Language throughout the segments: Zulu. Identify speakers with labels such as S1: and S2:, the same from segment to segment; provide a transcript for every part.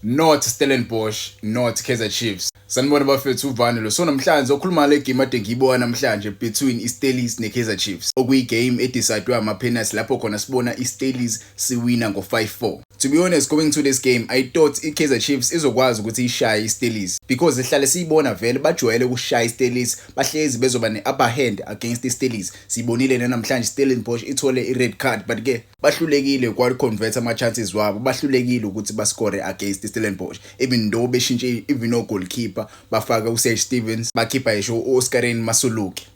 S1: not Stellenbosch, not Kaizer Chiefs. Sanibona bafethu uVanelo. So namhlanje okhuluma le game ade ngiyibona namhlanje between iSteelers neKaizer Chiefs. Okuyigame edicidwe ama-penalty lapho khona sibona iSteelers siwina ngo-5-4. To be honest, going to this game, I thought iKaizer Chiefs izokwazi ukuthi ishaye iSteelers because ihlale siyibona vele bajwayele ukushaya iSteelers, bahlezi bezoba ne-upper hand against iSteelers. Sibonile namhlanje Stellenbosch ithole i-red card, but ke bahlulekile kwali-convert ama-chances wabo, bahlulekile ukuthi bascore against iStellenbosch. Even though beshintshe even no goalkeeper, bafaka uSage Stevens, bakhipha yesho uOscarine Masuluki,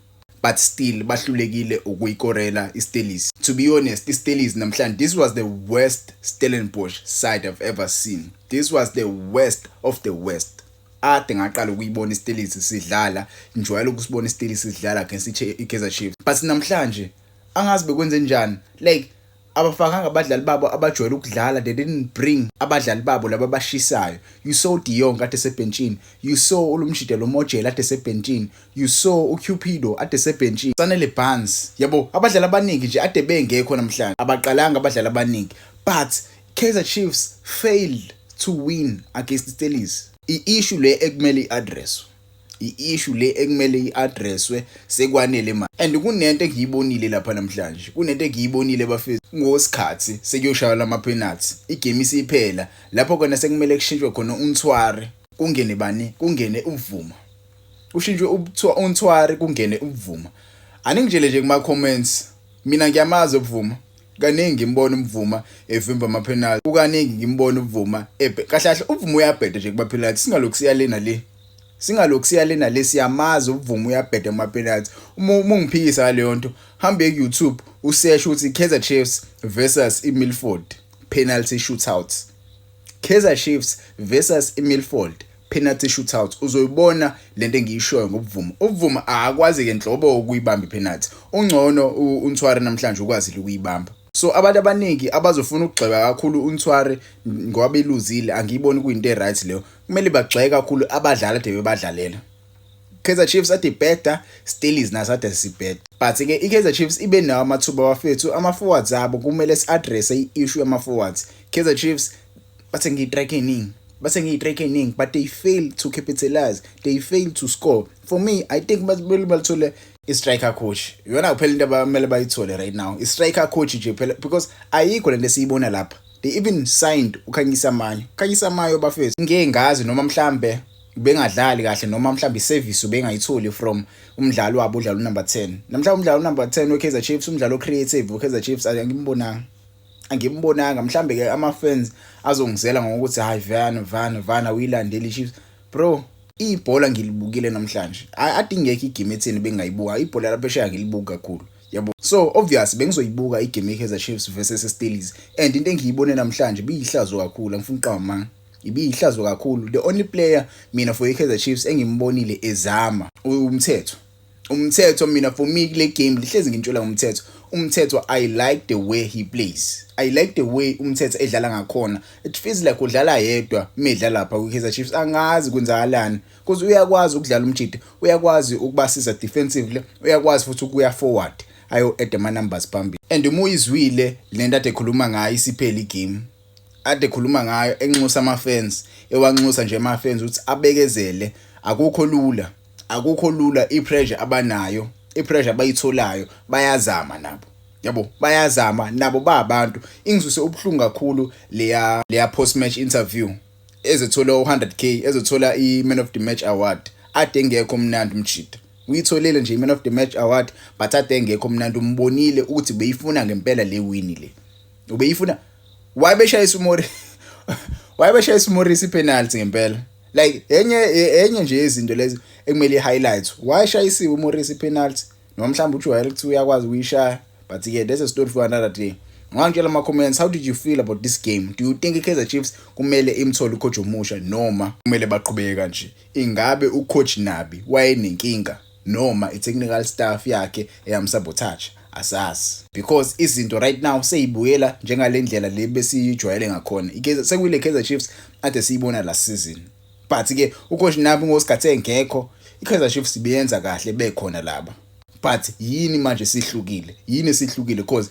S1: but still bahlulekile ukuyikorela iSteelers. To be honest, iSteelers namhlanje, this was the worst Stellenbosch side I've ever seen. This was the worst of the worst. Ade ngaqala ukuyibona iSteelers sidlala, njwayela ukusibona iSteelers sidlala against iKaizer Chiefs. But namhlanje angazi bekwenze njani, like abafakanga abadlali babo abajwayele ukudlala, they didn't bring abadlali babo laba bashisayo. You saw De Jong ade sebenchini, you saw uLumshidelo Mojela ade sebenchini, you saw uCupido ade sebenchini, Sanele Barnes, yabo abadlali abaningi nje ade bengekho namhlanje, abaqalanga abadlali abaningi. But Kaizer Chiefs failed to win against the Steelers. I-issue le ekumele i-address, i-issue le ekumele i-addresswe sekwanele manje. And kunento engiyibonile lapha namhlanje, kunento engiyibonile bafethu ngosikhathi sekuyoshaya lama-penalty, igame isiphela lapho kona sekumele kushintshwe khona uNtwari kungene bani, kungene uVuma, ushintshwe uNtwari kungene uVuma. Aningitshele nje kuma-comments, mina ngiyamazi uVuma, kaningi ngimbona uVuma evimba ama-penalty, ukaningi ngimbona uVuma kahle kahle uVuma uyabheda nje kuba-penalty. Singalokhu siyalena le siyamazi uVuma uyabheda ama-penalty. Uma ungiphikisa ngaleyo nto, hambe ku-YouTube usearch ukuthi Kaizer Chiefs versus iMilford penalty shootout, Kaizer Chiefs versus iMilford penalty shootout, uzoyibona lento engiyishoyo ngobuVuma. uVuma akwazi ke nhlobo ukuyibamba ipenalty, ungcono uNtwari namhlanje ukwazi ukuyibamba. So abantu abaningi abazofuna ukugxeka kakhulu uNtwari ngoba beluzile, angiyiboni kuyinto right leyo. Kumele bagxeke kakhulu abadlali ade bebadlalela. Kaizer Chiefs ade better, Steelers naso ade sibhetter. But ke iKaizer Chiefs ibe nawo amathuba bafethu, ama-forwards abo kumele si-address i-issue yama-forwards. Kaizer Chiefs bathe ngiyi-track eningi, but they fail to capitalize, they fail to score. For me, I think bathole i-striker coach, yona kuphela into abamele bayithole right now, i-striker coach nje phela, because ayikho lento esiyibona lapha. They even signed uKhanyisa Mayo bafethu. Ngeke ngazi noma mhlambe bengadlali kahle, noma mhlambe iservice bengayitholi from umdlalo wabo udlalo number 10. Namhlanje umdlalo number 10 weKaizer Chiefs, umdlalo creative weKaizer Chiefs, angimbonanga. Mhlambe ke ama-fans azongizela ngokuthi hayi Vana uyilandela iChiefs. Bro, ibhola ngilibukile namhlanje, adingeka igame etheni bengayibuka. Ibhola lapha eshaya ngilibuka kakhulu, yabo. So obvious bengizoyibuka igame yeKaizer Chiefs versus Steelers, and into engiyibone namhlanje ibiyihlazo kakhulu, angifuni uqamba ibiyihlazo kakhulu. The only player mina for iKaizer Chiefs engimbonile ezama umthetho mina for me kule game lihlezi ngintshela umthetho. I like the way he plays, I like the way umthetho edlala ngakhona. It feels like udlala yedwa medlala lapha kuKaizer Chiefs, angazi kwenzakalani, because uyakwazi ukudlala umjidi, uyakwazi ukubasiza defensively, uyakwazi futhi ukuya forward ayo add ama numbers phambili. And uma uyizwile lento ade ekhuluma ngayo isiphela igame, ade ekhuluma ngayo enxusa ama-fans, ewanxusa nje ama-fans ukuthi abekezele. Akukho lula i-pressure abanayo, i-pressure abayitholayo, bayazama nabo, yabo, bayazama nabo abantu. Ingizwise ubuhlungu kakhulu leya post match interview ezithola u100k, ezithola i-Man of the Match award. Ade ngekho mnandi umjida, uyitholile nje i-Man of the Match award, but ade ngekho mnandi. Umbonile ukuthi beyifuna ngempela le win le, ubeyifuna. Why beshayisa uMorris penalty ngempela? Like enye nje izinto lezi ekumele highlight. Why shayisiwe uMorris penalty? Noma mhlawumbe ujwayele ukuthi uyakwazi ukuyishaya, but yeah, that's a story for another day. Ngangitshela ama comments, how did you feel about this game? Do you think iKaizer Chiefs kumele imthole ucoach omusha noma kumele baqhubeke kanje? Ingabe ucoach Nabi wayenenkinga noma i-technical staff yakhe eyamsabotage? Asazi, because izinto right now seyibuyela njengalendlela le besiyijwayele ngakhona. Sekuyile Kaizer Chiefs ade siyibona last season. But ke ucoach Nabi ngosikhathi engekho, iKaizer Chiefs ibenza kahle bekhona laba. But yini manje sihlukile, because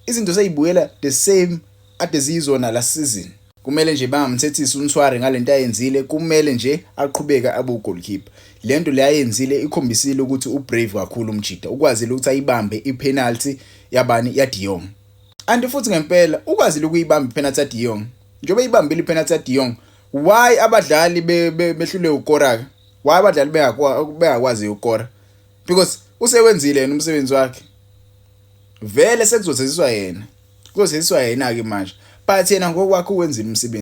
S1: izinto seyibuyela the same ade zizona last season. kumele nje bangamthethisi uNsware ngalento ayenzile, kumele nje aqhubeka abe ugoalkeeper. Lento le ayenzile ikhombisile ukuthi ubrave kakhulu uMjida, ukwazile ukuthi ayibambe ipenalty yabani ya De Jong. Anti futhi ngempela ukwazile ukuyibamba ipenalty ya De Jong. Njengoba ibambile ipenalty ya De Jong, why abadlali behlule ukora? Why abadlali bengakwazi ukora? Because usewenzile yena umsebenzi wakhe. Vele sekuzothethiswa yena. Kuzothethiswa yena ke manje. But yena ngokwakhe uwenzile umsebenzi.